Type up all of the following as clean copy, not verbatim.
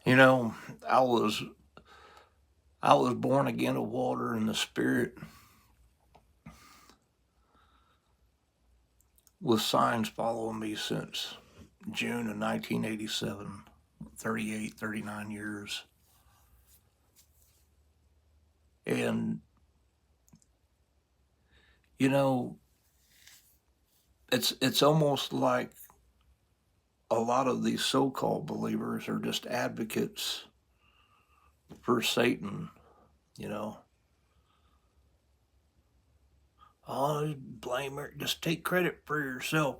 You know, I was I was born again of water and the Spirit, with signs following me since June of 1987, 38, 39 years. And you know, it's almost like a lot of these so-called believers are just advocates for Satan. You know, oh, blame her. Just take credit for yourself.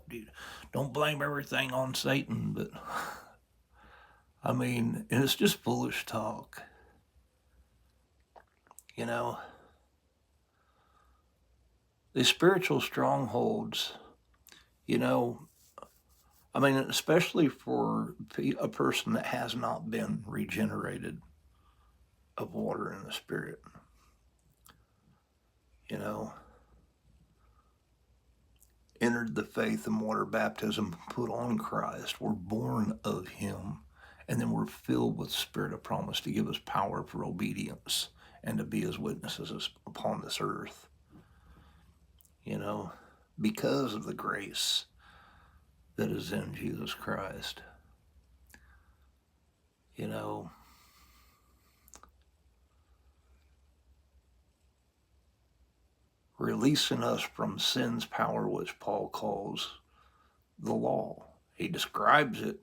Don't blame everything on Satan. But I mean, it's just foolish talk. You know, these spiritual strongholds. You know, I mean, especially for a person that has not been regenerated of water and the Spirit. You know, entered the faith and water baptism, put on Christ. We're born of Him, and then we're filled with the Spirit of promise to give us power for obedience and to be His witnesses upon this earth. You know, because of the grace that is in Jesus Christ. You know, releasing us from sin's power, which Paul calls the law. He describes it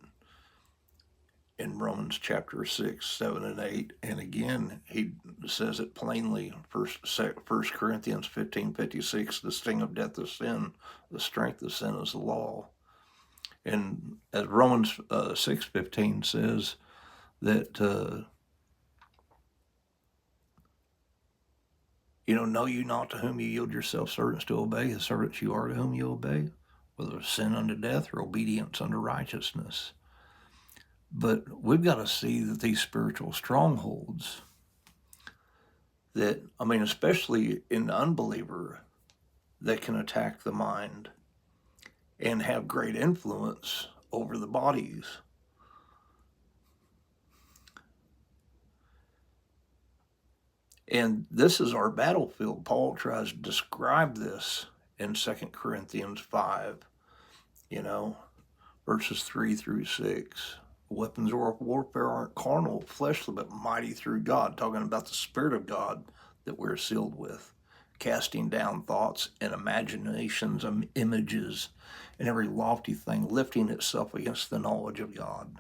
in Romans chapter 6, 7, and 8. And again, he says it plainly, First Corinthians 15:56, the sting of death is sin, the strength of sin is the law. And as Romans 6:15 says, that, know you not to whom you yield yourselves servants to obey, the servants you are to whom you obey, whether sin unto death or obedience unto righteousness. But we've got to see that these spiritual strongholds, that, I mean, especially in the unbeliever, that can attack the mind and have great influence over the bodies. And this is our battlefield. Paul tries to describe this in 2 Corinthians 5, verses 3 through 6. Weapons of warfare aren't carnal, fleshly, but mighty through God, talking about the Spirit of God that we're sealed with, casting down thoughts and imaginations and images and every lofty thing lifting itself against the knowledge of God.